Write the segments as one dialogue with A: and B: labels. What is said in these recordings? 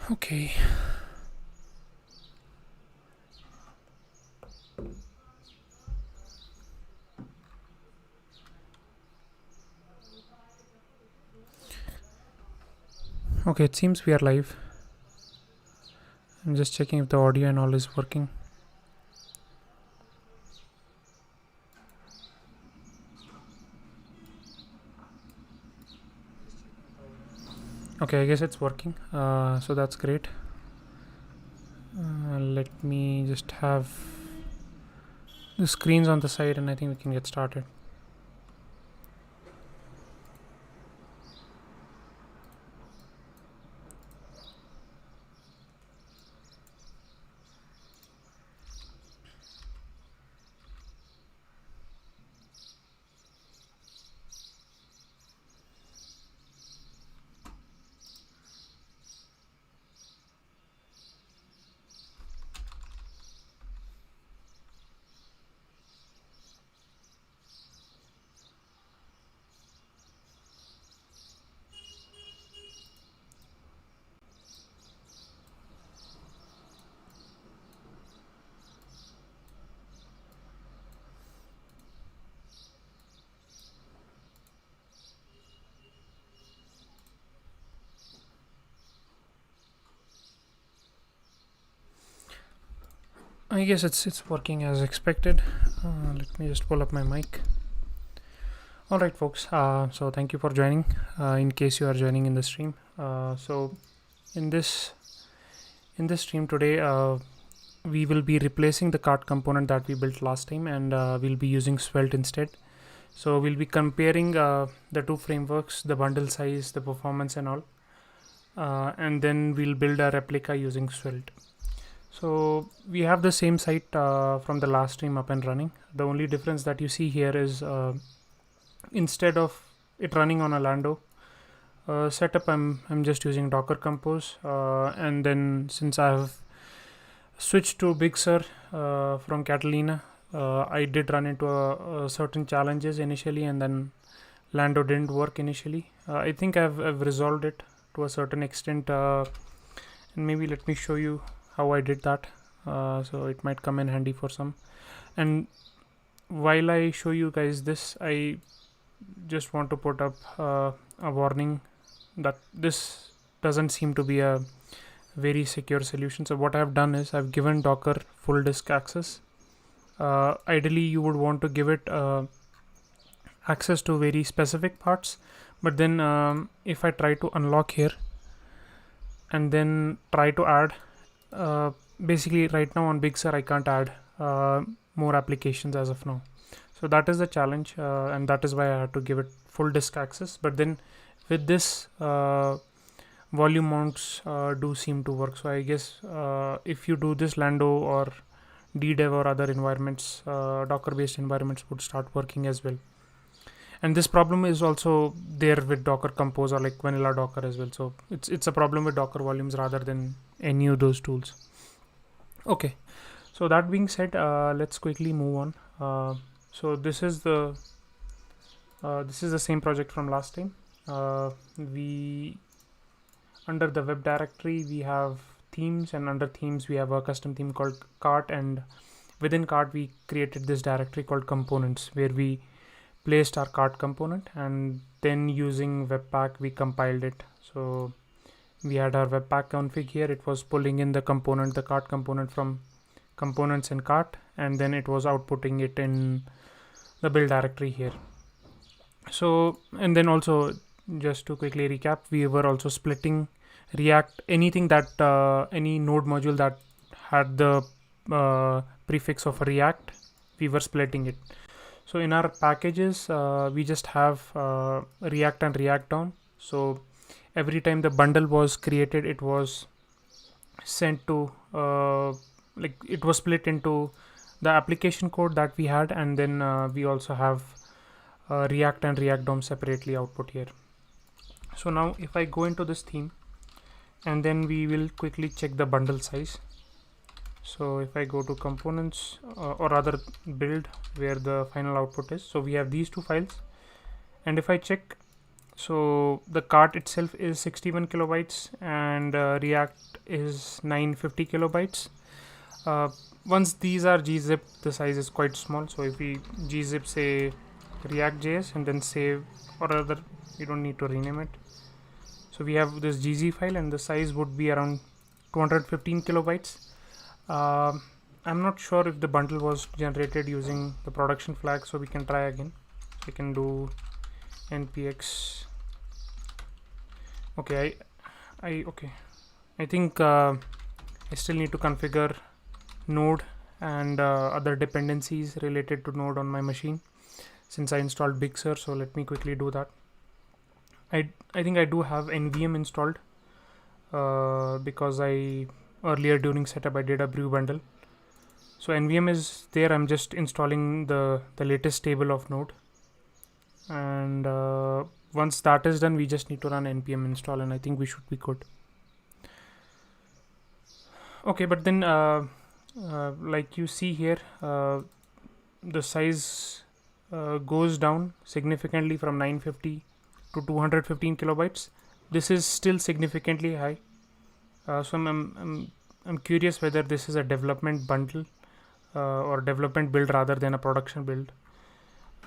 A: Okay. Okay, it seems we are live. I'm just checking if the audio and all is working. Okay, I guess it's working. So that's great. Let me just have the screens on the side and I think we can get started. I guess it's working as expected. Let me just pull up my mic. All right, folks. So thank you for joining. In case you are joining in the stream, so in this stream today, we will be replacing the cart component that we built last time, and we'll be using Svelte instead. So we'll be comparing the two frameworks, the bundle size, the performance, and all, and then we'll build a replica using Svelte. So we have the same site from the last stream up and running. The only difference that you see here is instead of it running on a Lando setup, I'm just using Docker Compose, and then since I have switched to Big Sur from Catalina, I did run into certain challenges initially, and then Lando didn't work initially. I think I've resolved it to a certain extent, and maybe let me show you how I did that. So it might come in handy for some. And while I show you guys this, I just want to put up a warning that this doesn't seem to be a very secure solution. So what I've done is I've given Docker full disk access. Ideally you would want to give it access to very specific parts, but then if I try to unlock here and then try to add, basically right now on Big Sur I can't add more applications as of now. So that is the challenge, and that is why I had to give it full disk access. But then with this, volume mounts do seem to work. So I guess if you do this, Lando or DDEV or other environments, Docker based environments would start working as well. And this problem is also there with Docker Compose or like vanilla Docker as well. So it's a problem with Docker volumes rather than any of those tools. Okay, so that being said, let's quickly move on. So this is the same project from last time. We under the web directory we have themes, and under themes we have a custom theme called cart, and within cart we created this directory called components where we placed our cart component, and then using webpack we compiled it. So we had our webpack config here. It was pulling in the component, the cart component, from components in cart, and then it was outputting it in the build directory here. So, and then also just to quickly recap, we were also splitting React, anything that any node module that had the prefix of React, we were splitting it. So in our packages, we just have React and React down. So every time the bundle was created, it was sent to like it was split into the application code that we had, and then we also have React and React DOM separately output here. So now if I go into this theme, and then we will quickly check the bundle size. So if I go to components or rather build where the final output is, so we have these two files, and if I check, so the cart itself is 61 kilobytes and React is 950 kilobytes. Once these are gzip, the size is quite small, so if we gzip say react.js and then save, or rather we don't need to rename it, so we have this gz file and the size would be around 215 kilobytes. I'm not sure if the bundle was generated using the production flag, so we can try again. So we can do npx. Okay, I think I still need to configure Node and other dependencies related to Node on my machine since I installed Big Sur. So let me quickly do that. I think I do have NVM installed because earlier during setup I did a brew bundle. So NVM is there. I'm just installing the latest table of Node, and once that is done, we just need to run npm install, and I think we should be good. Okay, but then like you see here, the size goes down significantly from 950 to 215 kilobytes. This is still significantly high. So I'm curious whether this is a development bundle or development build rather than a production build.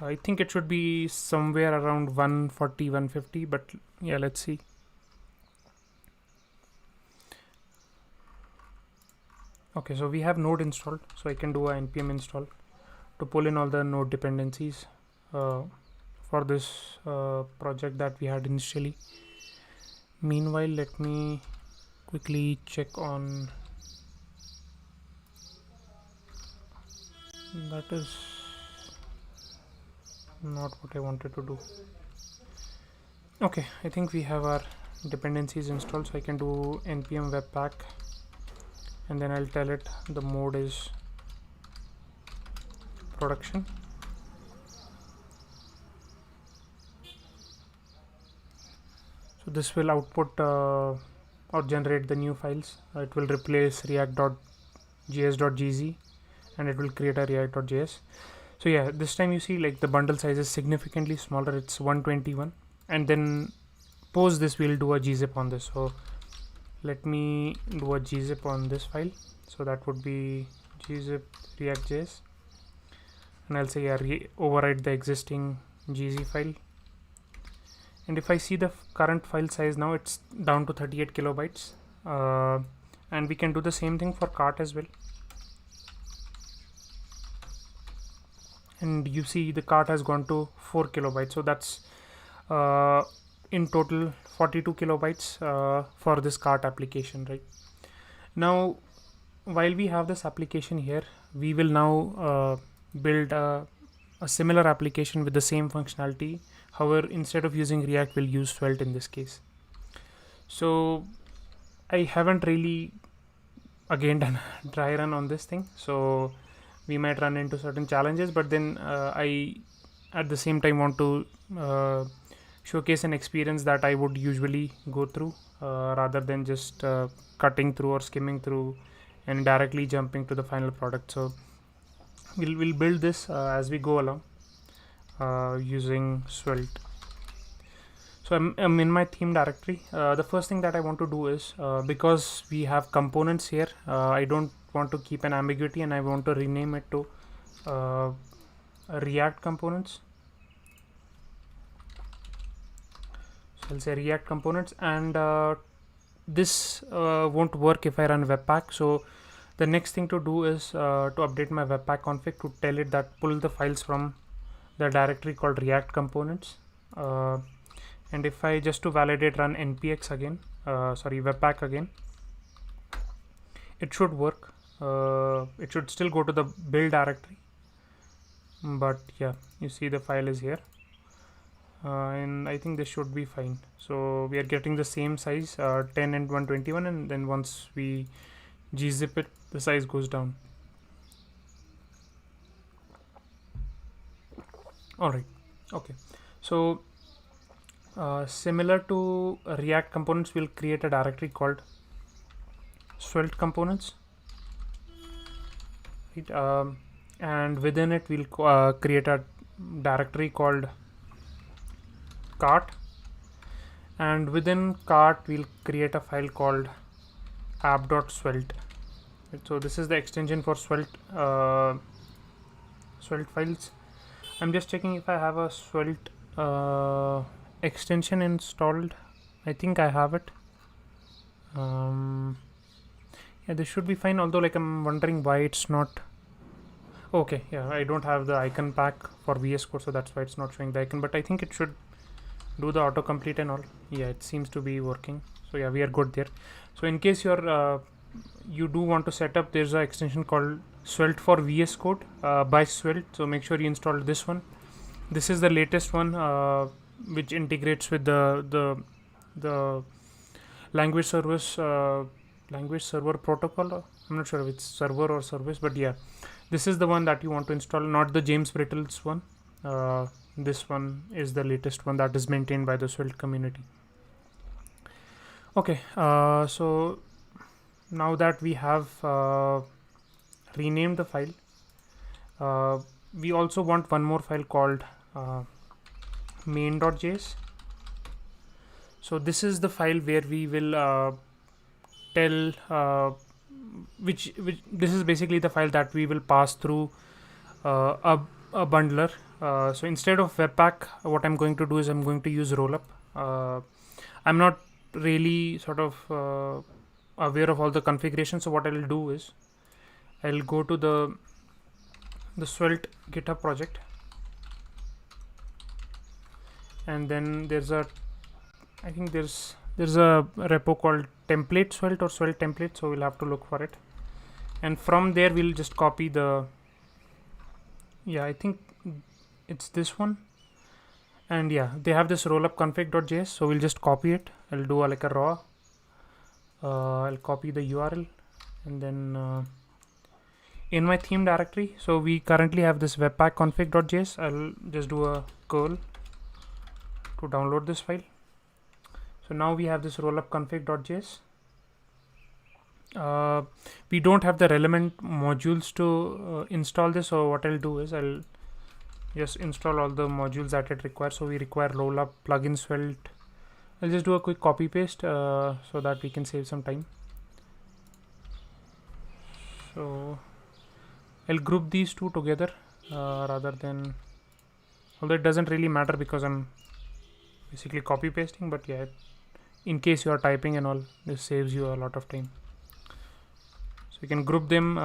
A: I think it should be somewhere around 140, 150, but yeah, let's see. Okay, so we have Node installed, so I can do a npm install to pull in all the Node dependencies for this project that we had initially. Meanwhile, let me quickly check on that. Is not what I wanted to do. Okay, I think we have our dependencies installed, so I can do npm webpack, and then I'll tell it the mode is production. So this will output or generate the new files. It will replace react.js.gz and it will create a react.js. So yeah, this time you see like the bundle size is significantly smaller. It's 121, and then post this we'll do a gzip on this. So let me do a gzip on this file. So that would be gzip react.js, and I'll say yeah, override the existing gz file. And if I see the current file size now, it's down to 38 kilobytes, and we can do the same thing for cart as well. And you see the cart has gone to 4 kilobytes, so that's in total 42 kilobytes for this cart application. Right now, while we have this application here, we will now build a similar application with the same functionality. However, instead of using React, we'll use Svelte in this case. So I haven't really again done a dry run on this thing, so we might run into certain challenges, but then I at the same time want to showcase an experience that I would usually go through rather than just cutting through or skimming through and directly jumping to the final product. So we'll build this as we go along using Svelte. So I'm in my theme directory. The first thing that I want to do is because we have components here, I don't want to keep an ambiguity, and I want to rename it to React components. So I'll say React components, and this won't work if I run webpack. So the next thing to do is to update my webpack config to tell it that pull the files from the directory called React components. And if I just to validate run npx again, webpack again, it should work. It should still go to the build directory, but yeah, you see the file is here, and I think this should be fine. So we are getting the same size, 10 and 121, and then once we gzip it, the size goes down. All right, okay. So similar to React components, we'll create a directory called Svelte components, right? And within it we'll create a directory called cart, and within cart we'll create a file called app.svelte. So this is the extension for Svelte files. I'm just checking if I have a Svelte extension installed. I think I have it. Yeah, this should be fine, although like I'm wondering why it's not. Okay, yeah, I don't have the icon pack for VS Code, so that's why it's not showing the icon, but I think it should do the autocomplete and all. Yeah, it seems to be working, so yeah, we are good there. So in case you do want to set up, there's an extension called Svelte for VS Code by Svelte, so make sure you install this one. This is the latest one, which integrates with the language server protocol. I'm not sure if it's server or service, but yeah, this is the one that you want to install, not the James Brittle's one. This one is the latest one that is maintained by the Svelte community. Okay, so now that we have renamed the file, we also want one more file called main.js. So this is the file where we will tell which this is basically the file that we will pass through a bundler. So instead of Webpack, what I'm going to do is I'm going to use Rollup. I'm not really sort of aware of all the configurations, so what I'll do is I'll go to the Svelte GitHub project, and then I think there's a repo called template Svelte or Svelte template, so we'll have to look for it, and from there we'll just copy the, yeah, I think it's this one, and yeah, they have this rollup config.js, so we'll just copy it. I'll do like a raw, I'll copy the URL, and then in my theme directory, so we currently have this webpack config.js. I'll just do a curl to download this file. So now we have this rollup config.js. We don't have the relevant modules to install this, so what I'll do is I'll just install all the modules that it requires. So we require rollup, plugin Svelte. I'll just do a quick copy paste so that we can save some time. So I'll group these two together rather than, although it doesn't really matter because I'm basically copy pasting, but yeah, in case you are typing and all, this saves you a lot of time. So you can group them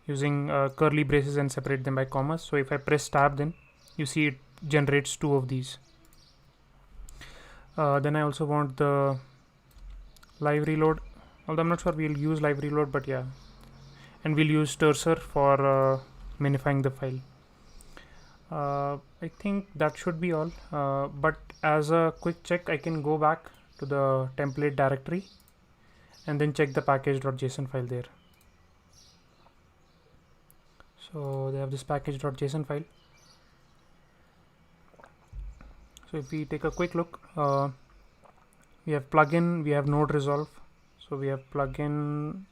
A: using curly braces and separate them by commas. So if I press tab, then you see it generates two of these. Then I also want the live reload, although I'm not sure we'll use live reload, but yeah, and we'll use Terser for minifying the file. I think that should be all, but as a quick check, I can go back to the template directory and then check the package.json file there. So they have this package.json file. So if we take a quick look, we have plugin, we have node resolve. So we have plugin,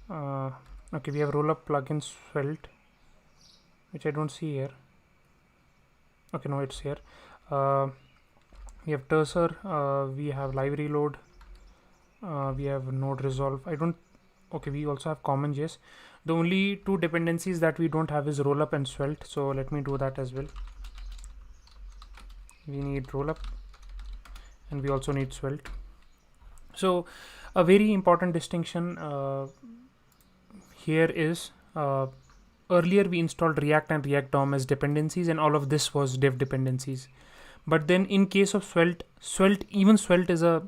A: okay, we have rollup plugin Svelte, which I don't see here. Okay, no, it's here. We have Terser, we have live reload, we have node resolve. Okay, we also have common.js. The only two dependencies that we don't have is rollup and Svelte, so let me do that as well. We need rollup and we also need Svelte. So a very important distinction here is earlier we installed React and React DOM as dependencies, and all of this was dev dependencies. But then in case of Svelte is a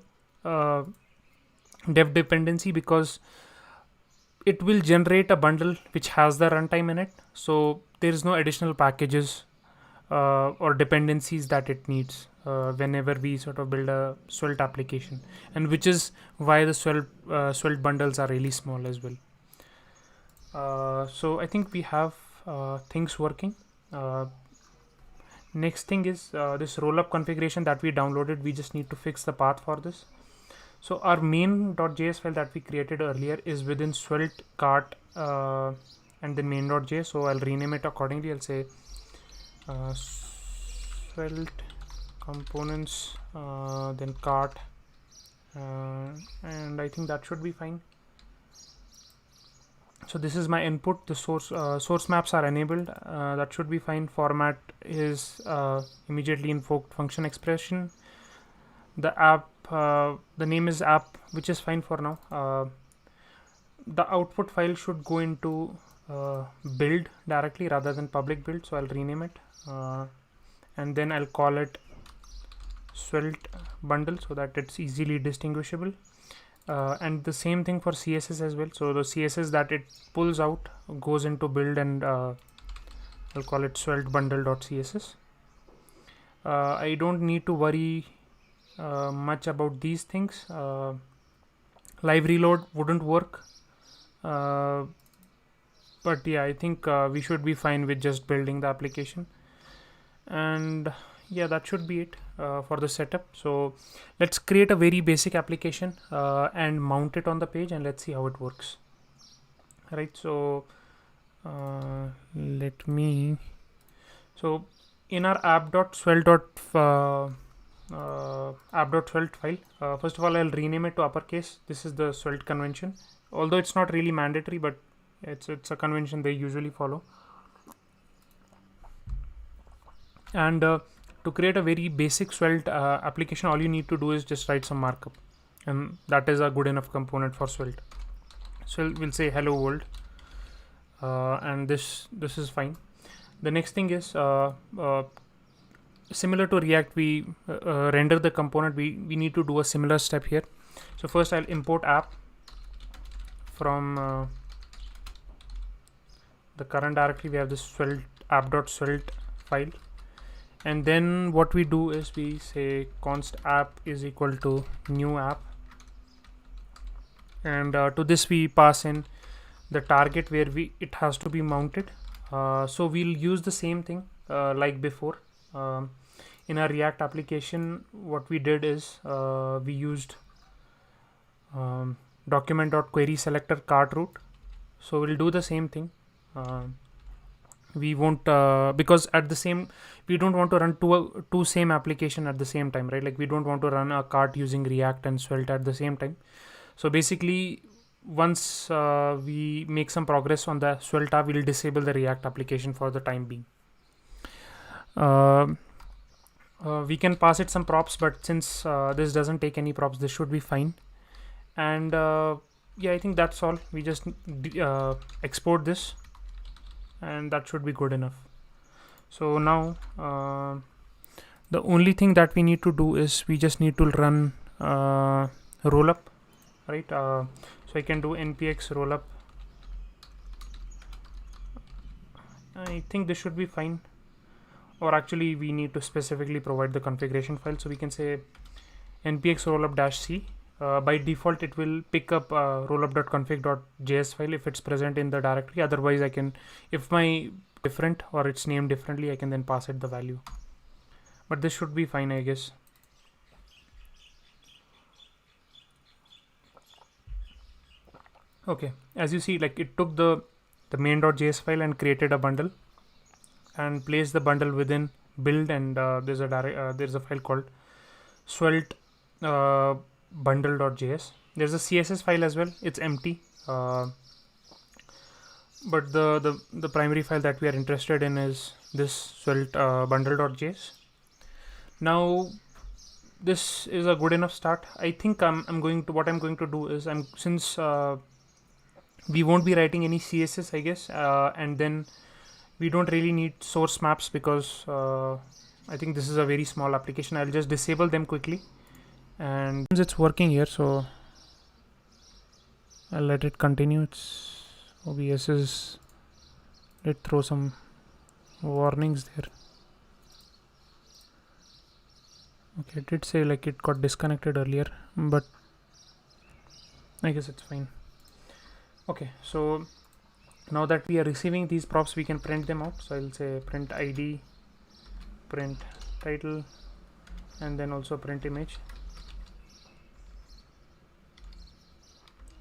A: dev dependency because it will generate a bundle which has the runtime in it. So there is no additional packages or dependencies that it needs whenever we sort of build a Svelte application, and which is why the Svelte bundles are really small as well. So I think we have things working. Next thing is this rollup configuration that we downloaded. We just need to fix the path for this. So our main.js file that we created earlier is within Svelte cart and then main.js. So I'll rename it accordingly. I'll say Svelte components, then cart, and I think that should be fine. So this is my input. The source maps are enabled. That should be fine. Format is immediately invoked function expression. The app, the name is app, which is fine for now. The output file should go into build directly rather than public build, so I'll rename it, and then I'll call it Svelte bundle so that it's easily distinguishable. And the same thing for CSS as well. So the CSS that it pulls out goes into build, and I'll call it Svelte bundle.css. I don't need to worry much about these things. Live reload wouldn't work, but yeah, I think we should be fine with just building the application. And yeah, that should be it for the setup. So let's create a very basic application and mount it on the page, and let's see how it works. Right, so so in our app.svelte file, first of all, I'll rename it to uppercase. This is the Svelte convention, although it's not really mandatory, but it's a convention they usually follow. And to create a very basic Svelte application, all you need to do is just write some markup, and that is a good enough component for Svelte. So we'll say hello world, and this is fine. The next thing is similar to React, we render the component. We need to do a similar step here. So first I'll import app from the current directory. We have this Svelte app.svelte file, and then what we do is we say const app is equal to new app, and to this we pass in the target where it has to be mounted. So we'll use the same thing like before. In our React application, what we did is we used document.query selector cart route. So we'll do the same thing. We won't because at the same, we don't want to run two same application at the same time, right? Like we don't want to run a cart using React and Svelte at the same time. So basically, once we make some progress on the Svelte app, we'll disable the React application for the time being. We can pass it some props, but since this doesn't take any props, this should be fine. And yeah, I think that's all. We just export this, and that should be good enough. So now the only thing that we need to do is we just need to run rollup, right? So I can do npx rollup. I think this should be fine, or actually we need to specifically provide the configuration file. So we can say npx rollup-c. By default it will pick up rollup.config.js file if it's present in the directory. Otherwise I can, if my different or it's named differently, I can then pass it the value, but this should be fine, I guess. Okay, as you see, like it took the main.js file and created a bundle and placed the bundle within build, and there's a file called Svelte bundle.js. There's a CSS file as well. It's empty, but the primary file that we are interested in is this Svelte bundle.js. Now this is a good enough start. I think what I'm going to do is since we won't be writing any CSS, I guess, and then we don't really need source maps because I think this is a very small application. I'll just disable them quickly, and it's working here, so I'll let it continue. It's OBS is, let's throw some warnings there. Okay, it did say like it got disconnected earlier, but I guess it's fine. Okay, so now that we are receiving these props, we can print them out. So I'll say print id, print title, and then also print image.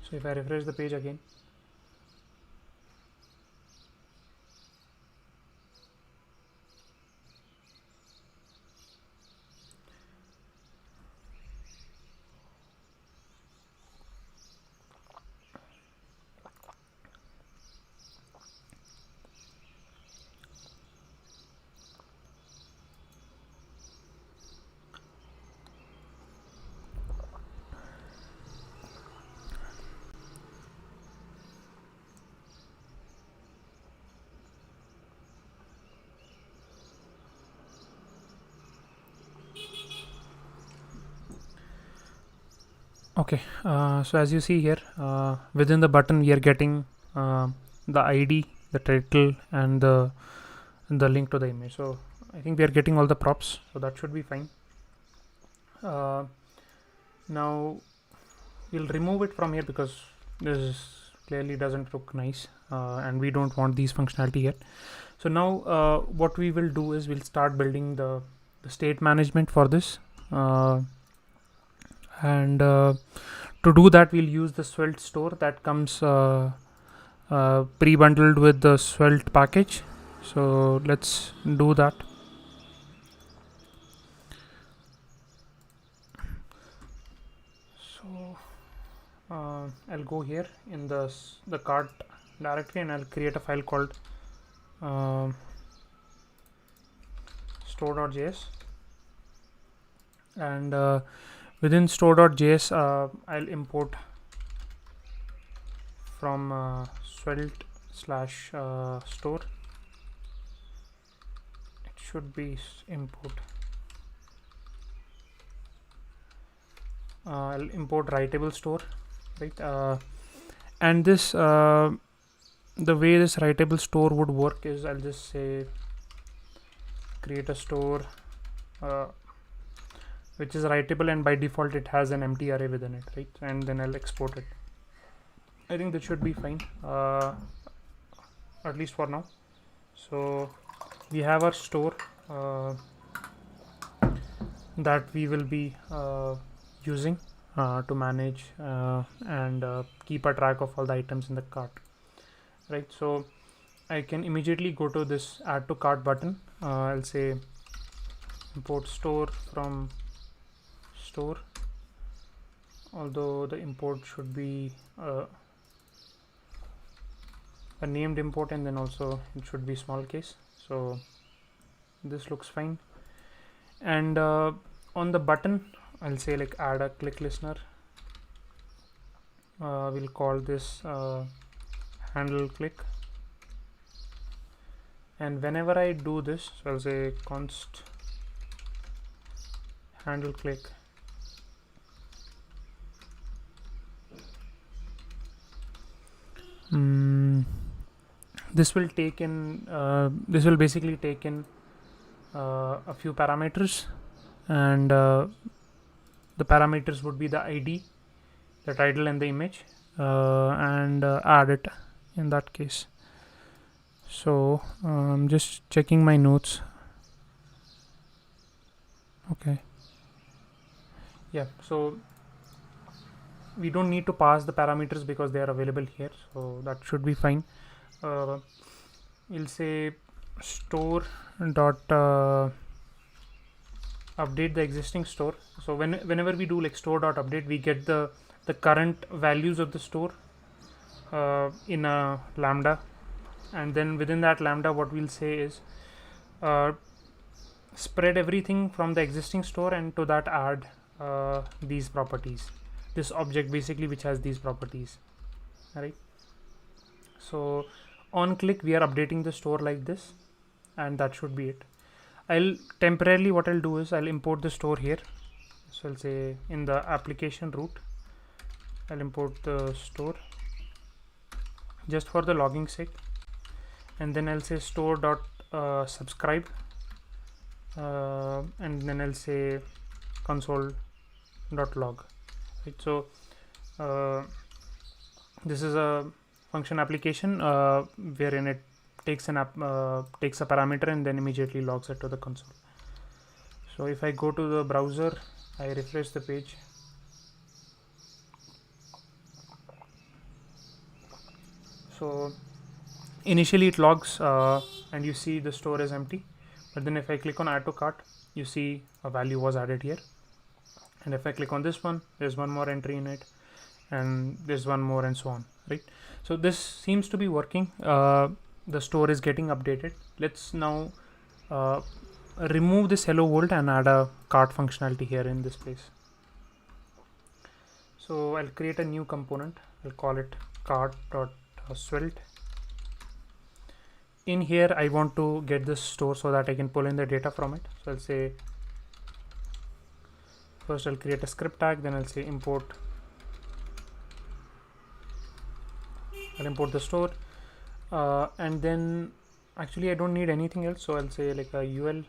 A: So if I refresh the page again, Okay, so as you see here, within the button we are getting the ID, the title, and the link to the image. So I think we are getting all the props, so that should be fine. Now we'll remove it from here because this clearly doesn't look nice, and we don't want these functionality yet. So now what we will do is we'll start building the state management for this, and to do that we'll use the Svelte store that comes pre-bundled with the Svelte package. So let's do that. So I'll go here in the cart directory and I'll create a file called store.js, and within store.js I'll import from Svelte/store. It should be import. I'll import writable store, right? And this the way this writable store would work is I'll just say create a store which is writable, and by default it has an empty array within it, right? And then I'll export it. I think that should be fine, at least for now. So we have our store that we will be using to manage and keep a track of all the items in the cart, right? So I can immediately go to this add to cart button. I'll say import store from store, although the import should be a named import, and then also it should be small case. So this looks fine. And on the button I'll say like add a click listener. We'll call this handle click, and whenever I do this, so I'll say const handle click, this will take in this will basically take in a few parameters, and the parameters would be the ID, the title, and the image, and add it in that case. So I'm just checking my notes. Okay, yeah, so we don't need to pass the parameters because they are available here, so that should be fine. We'll say store dot update the existing store. So whenever we do like store dot update, we get the current values of the store in a lambda, and then within that lambda what we'll say is spread everything from the existing store, and to that add these properties, this object basically which has these properties, right? So on click we are updating the store like this, and that should be it. I'll temporarily, what I'll do is I'll import the store here. So I'll say in the application root I'll import the store just for the logging sake, and then I'll say store dot subscribe, and then I'll say console dot log, right? So this is a function application wherein it takes takes a parameter and then immediately logs it to the console. So if I go to the browser, I refresh the page, so initially it logs and you see the store is empty, but then if I click on add to cart, you see a value was added here, and if I click on this one, there's one more entry in it, and there's one more, and so on, right? So this seems to be working. The store is getting updated. Let's now remove this hello world and add a cart functionality here in this place. So I'll create a new component. I'll call it cart.svelte. In here I want to get this store so that I can pull in the data from it. So I'll say first I'll create a script tag, then I'll say import I'll import the store, and then actually I don't need anything else, so I'll say like a ul,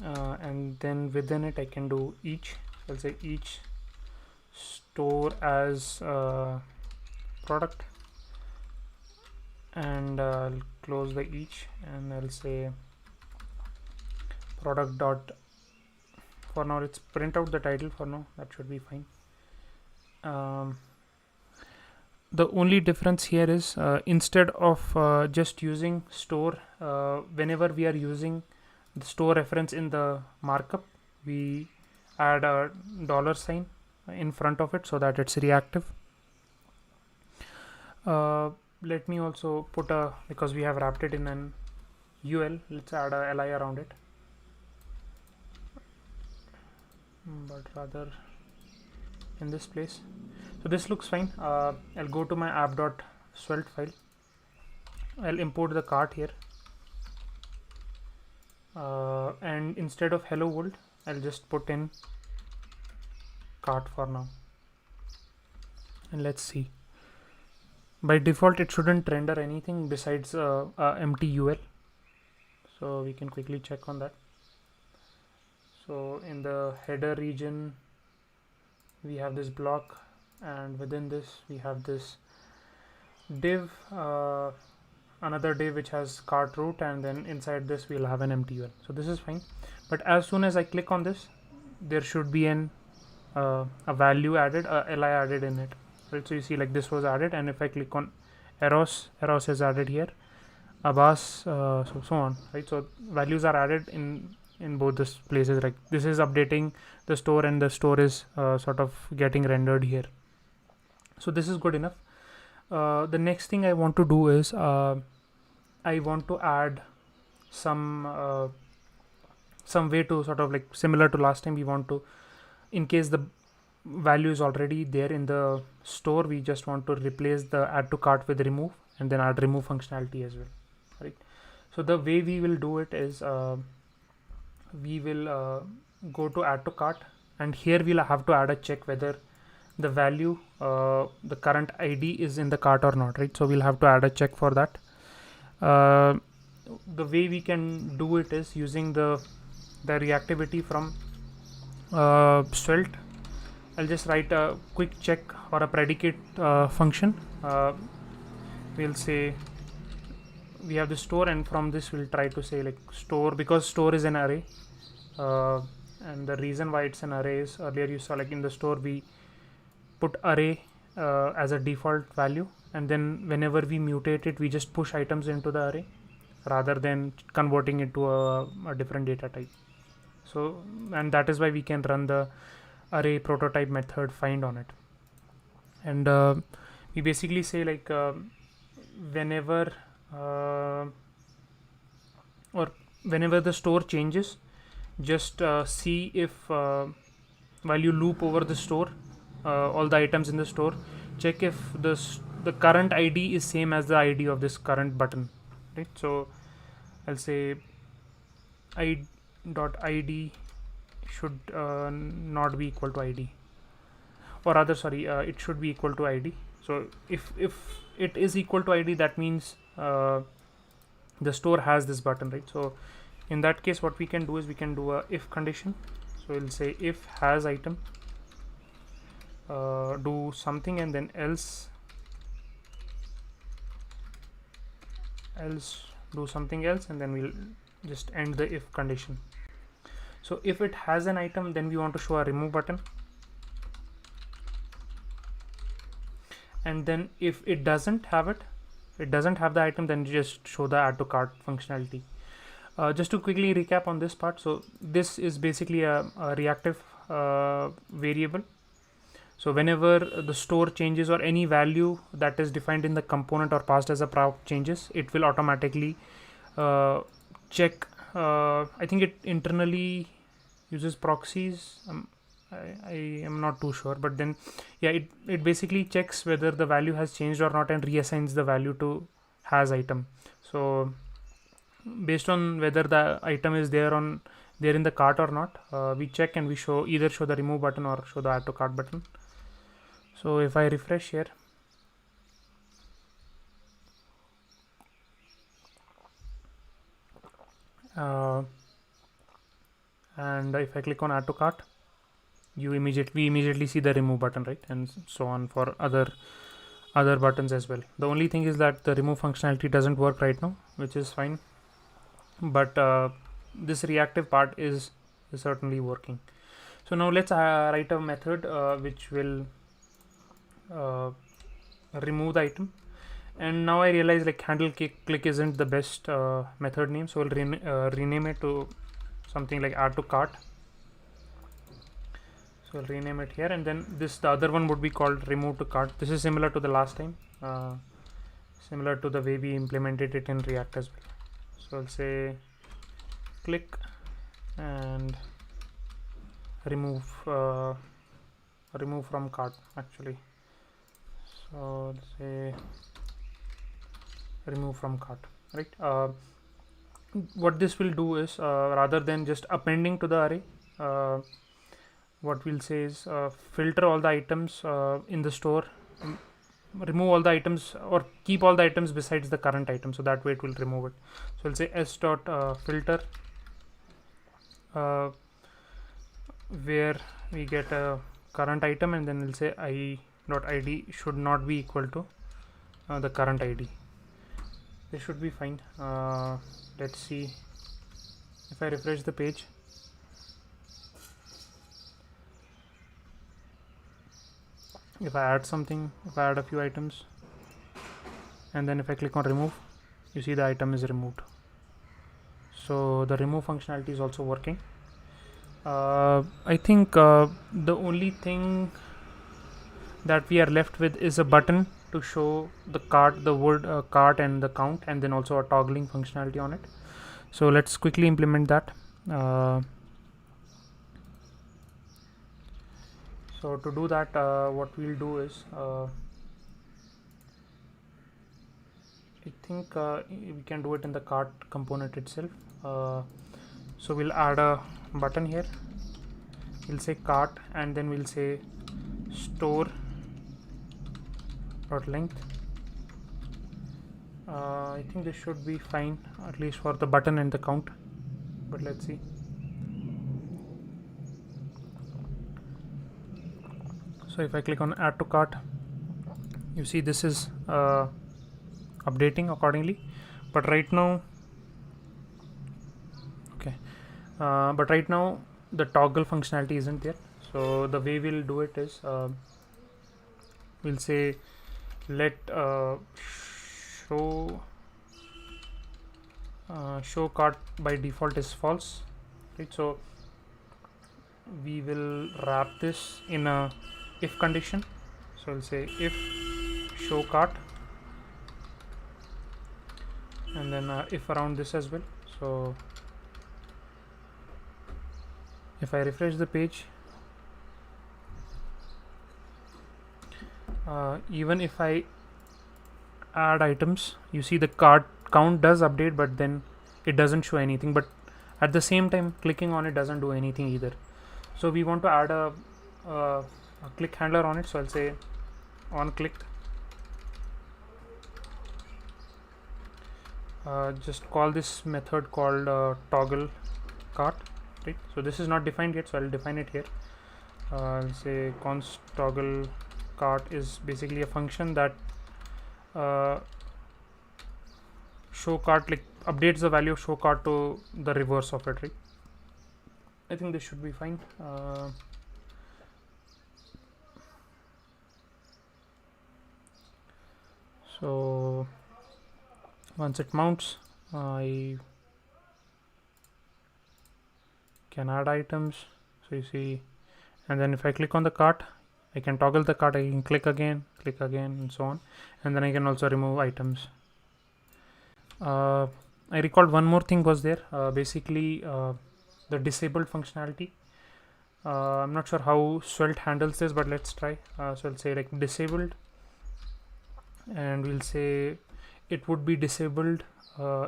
A: and then within it I can do each. So I'll say each store as product, and I'll close the each, and I'll say product dot, for now let's print out the title for now, that should be fine. The only difference here is instead of just using store, whenever we are using the store reference in the markup, we add a $sign in front of it so that it's reactive. Let me also put a, because we have wrapped it in an ul, let's add a li around it, but rather in this place. So this looks fine. I'll go to my app.svelte file. I'll import the cart here, and instead of hello world, I'll just put in cart for now, and let's see. By default it shouldn't render anything besides empty ul, so we can quickly check on that. So in the header region we have this block, and within this we have this div, another div which has cart root, and then inside this we'll have an empty ul. So this is fine, but as soon as I click on this, there should be an a value added, a li added in it, right? So you see like this was added, and if I click on eros is added here, Abbas, so on, right? So values are added in both these places. Like this is updating the store, and the store is sort of getting rendered here. So this is good enough. The next thing I want to do is I want to add some way to sort of like similar to last time. We want to, in case the value is already there in the store, we just want to replace the add to cart with remove, and then add remove functionality as well, right? So the way we will do it is we will go to add to cart, and here we'll have to add a check whether the value, the current ID is in the cart or not, right? So we'll have to add a check for that. The way we can do it is using the reactivity from Svelte. I'll just write a quick check or a predicate function. We'll say we have the store, and from this we'll try to say like store, because store is an array, and the reason why it's an array is earlier you saw like in the store we put array as a default value, and then whenever we mutate it we just push items into the array rather than converting it to a different data type. So, and that is why we can run the array prototype method find on it, and we basically say like whenever or whenever the store changes, just see if while you loop over the store, all the items in the store, check if the current ID is same as the ID of this current button, right? So I'll say i.id should not be equal to ID, or rather sorry, it should be equal to ID. So if it is equal to ID, that means the store has this button, right? So in that case what we can do is we can do a if condition. So we'll say if has item, do something, and then else do something else, and then we'll just end the if condition. So if it has an item, then we want to show a remove button, and then if it doesn't have the item, then just show the add to cart functionality. Just to quickly recap on this part, so this is basically a reactive variable. So whenever the store changes or any value that is defined in the component or passed as a prop changes, it will automatically check. I think it internally uses proxies. I am not too sure, but then yeah, it basically checks whether the value has changed or not and reassigns the value to has item. So based on whether the item is there in the cart or not, we check and we either show the remove button or show the add to cart button. So if I refresh here, and if I click on add to cart, we immediately see the remove button, right? And so on for other buttons as well. The only thing is that the remove functionality doesn't work right now, which is fine, but this reactive part is certainly working. So now let's write a method which will remove the item. And now I realize like handle click isn't the best method name, so we'll rename it to something like add to cart. So I'll rename it here, and then the other one would be called remove to cart. This is similar to the last time, similar to the way we implemented it in React as well. So I'll say click and remove from cart actually. So let's say remove from cart, right? What this will do is rather than just appending to the array, what we'll say is filter all the items in the store, remove all the items or keep all the items besides the current item, so that way it will remove it. So we'll say s dot filter where we get a current item, and then we'll say I dot id should not be equal to the current id. This should be fine. Let's see if I refresh the page. If I add something, if I add a few items, and then if I click on remove, you see the item is removed. So the remove functionality is also working. I think the only thing that we are left with is a button to show the cart, the word cart and the count, and then also a toggling functionality on it. So let's quickly implement that. So to do that, what we'll do is I think we can do it in the cart component itself. So we'll add a button here. We'll say cart, and then we'll say store dot length. I think this should be fine, at least for the button and the count, but let's see. So if I click on add to cart, you see this is updating accordingly, but right now the toggle functionality isn't there. So the way we'll do it is we'll say let show cart by default is false, right? So we will wrap this in a if condition. So I'll say if show cart, and then if around this as well. So if I refresh the page, even if I add items, you see the cart count does update, but then it doesn't show anything. But at the same time, clicking on it doesn't do anything either. So we want to add a click handler on it. So I'll say on click, just call this method called toggle cart, right? So this is not defined yet, so I'll define it here. I'll say const toggle cart is basically a function that show cart, like updates the value of show cart to the reverse of it, right? I think this should be fine. So once it mounts, I can add items. So you see, and then if I click on the cart, I can toggle the cart, I can click again, and so on, and then I can also remove items. I recalled one more thing was there, basically the disabled functionality. I'm not sure how Svelte handles this, but let's try. So I'll say like disabled, and we'll say it would be disabled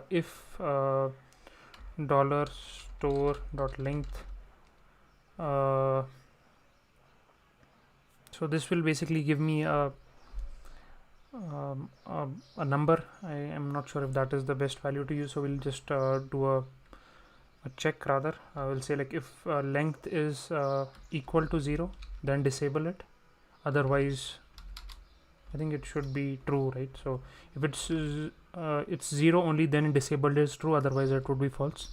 A: if dollar store dot length. So this will basically give me a number. I am not sure if that is the best value to use, so we'll just do a check rather. I will say like if length is equal to 0, then disable it. Otherwise, I think it should be true, right? So if it's 0 only, then disabled is true. Otherwise, it would be false.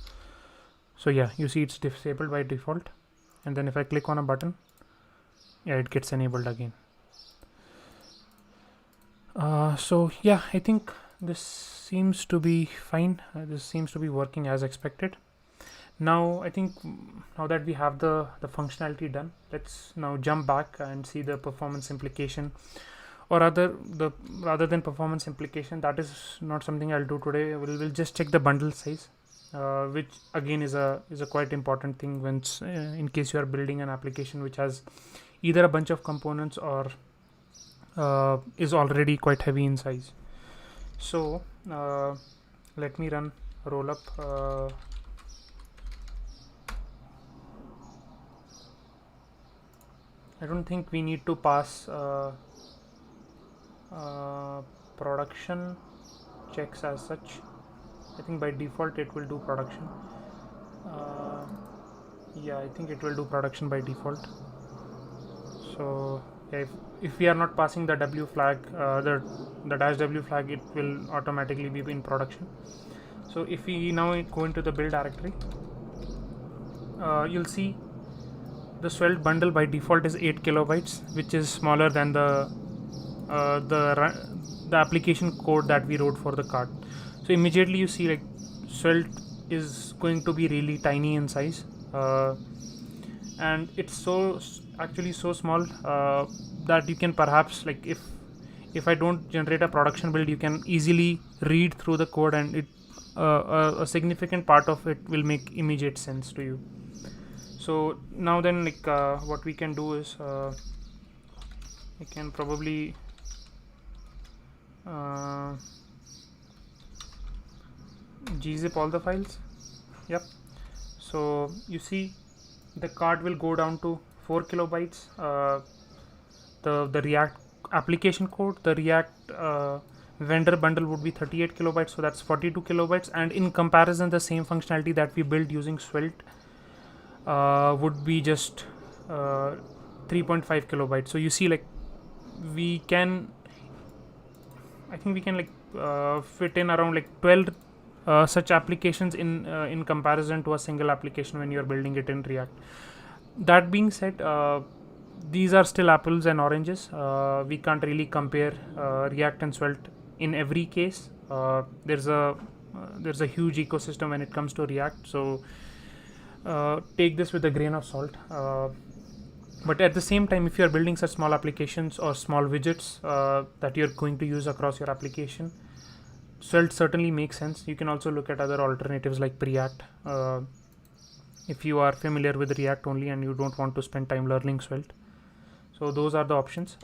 A: So yeah, you see it's disabled by default. And then if I click on a button, yeah, it gets enabled again. So yeah, I think this seems to be fine. This seems to be working as expected. Now I think now that we have the functionality done, let's now jump back and see the performance implication, or rather than performance implication, that is not something I'll do today. We'll just check the bundle size, which again is a quite important thing when in case you are building an application which has either a bunch of components or is already quite heavy in size. So let me run rollup. I don't think we need to pass production checks as such. I think by default it will do production. Yeah, I think it will do production by default. So yeah, if we are not passing the W flag, the -W flag, it will automatically be in production. So if we now go into the build directory, you'll see the Svelte bundle by default is 8 kilobytes, which is smaller than the application code that we wrote for the card. So immediately you see like Svelte is going to be really tiny in size, and it's actually so small that you can perhaps, like, if I don't generate a production build, you can easily read through the code, and it a significant part of it will make immediate sense to you. So now then, like, what we can do is we can probably gzip all the files. Yep. So you see the card will go down to 4 kilobytes. The React application code, the React vendor bundle would be 38 kilobytes, so that's 42 kilobytes. And in comparison, the same functionality that we built using Svelte would be just 3.5 kilobytes. So you see, like, I think we can like fit in around like 12 such applications in comparison to a single application when you're building it in React. That being said, these are still apples and oranges. We can't really compare React and Svelte in every case. There's a huge ecosystem when it comes to React, so take this with a grain of salt. But at the same time, if you're building such small applications or small widgets that you're going to use across your application, Svelte certainly makes sense. You can also look at other alternatives like Preact if you are familiar with React only and you don't want to spend time learning Svelte. So those are the options.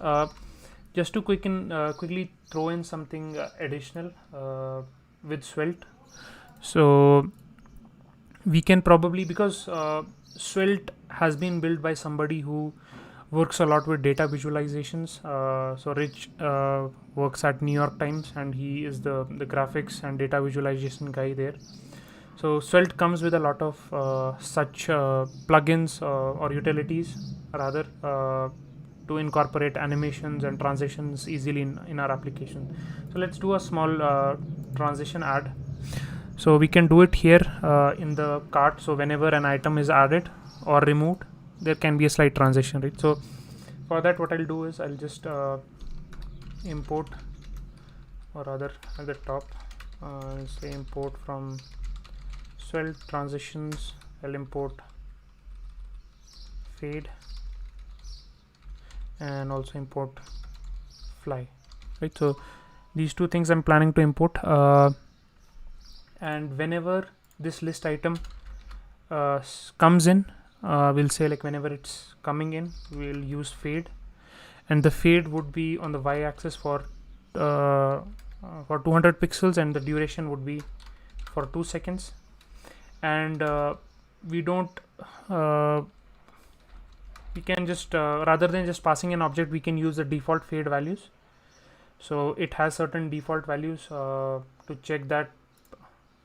A: Just to quickly throw in something additional with Svelte. So we can probably, because Svelte has been built by somebody who works a lot with data visualizations. So Rich works at New York Times, and he is the graphics and data visualization guy there. So Svelte comes with a lot of such plugins or utilities rather to incorporate animations and transitions easily in our application. So let's do a small transition add. So we can do it here in the cart. So whenever an item is added or removed, there can be a slight transition, right? So for that, what I'll do is I'll just import, or rather at the top, say import from Svelte transitions. I'll import fade and also import fly, right? So these two things I'm planning to import, and whenever this list item comes in, we'll say, like, whenever it's coming in, we'll use fade, and the fade would be on the y-axis for 200 pixels, and the duration would be for 2 seconds. And we can just rather than just passing an object, we can use the default fade values. So it has certain default values. To check that,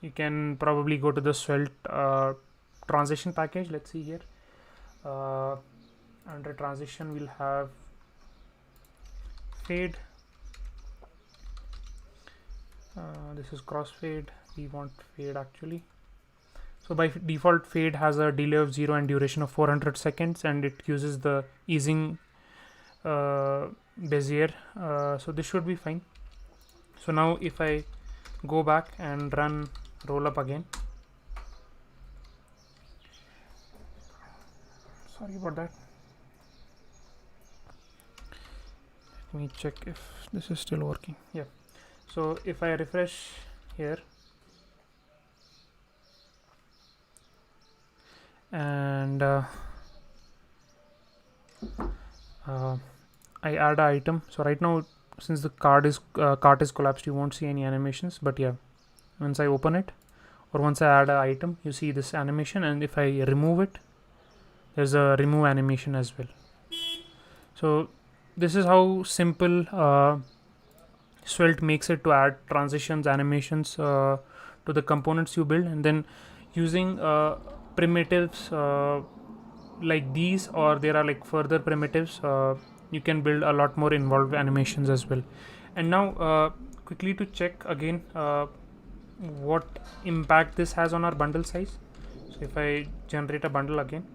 A: you can probably go to the Svelte transition package. Let's see here. Under transition we'll have fade. This is crossfade. We want fade actually. So by default, fade has a delay of 0 and duration of 400 seconds, and it uses the easing Bezier. So this should be fine. So now if I go back and run rollup again, sorry about that. Let me check if this is still working. Yeah. So if I refresh here and I add an item. So right now, since the cart is collapsed, you won't see any animations. But yeah, once I open it or once I add an item, you see this animation. And if I remove it, there's a remove animation as well. So this is how simple Svelte makes it to add transitions, animations to the components you build, and then using primitives like these, or there are like further primitives, you can build a lot more involved animations as well. And now quickly to check again what impact this has on our bundle size. So if I generate a bundle again,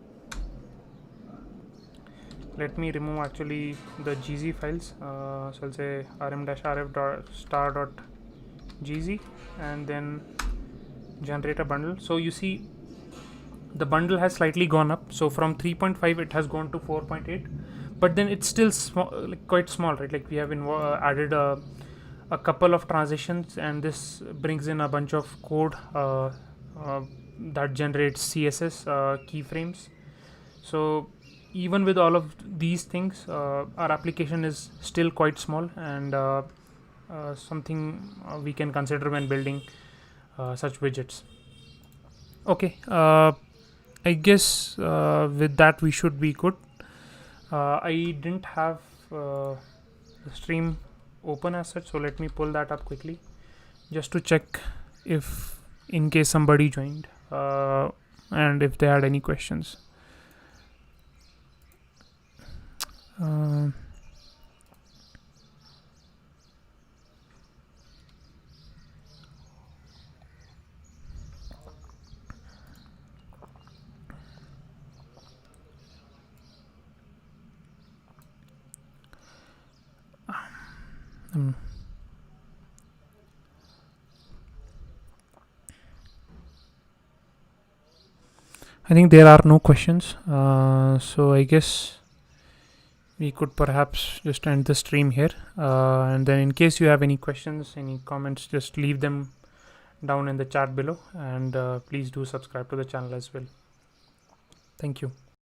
A: let me remove actually the gz files. So I'll say rm-rf.star.gz and then generate a bundle. So you see the bundle has slightly gone up. So from 3.5 it has gone to 4.8, but then it's still small, like quite small, right? Like we have added a couple of transitions, and this brings in a bunch of code that generates css keyframes. So even with all of these things, our application is still quite small, and something we can consider when building such widgets. Okay, I guess with that we should be good. I didn't have the stream open as such, so let me pull that up quickly just to check if in case somebody joined and if they had any questions. I think there are no questions, so I guess we could perhaps just end the stream here, and then in case you have any questions, any comments, just leave them down in the chat below, and please do subscribe to the channel as well. Thank you.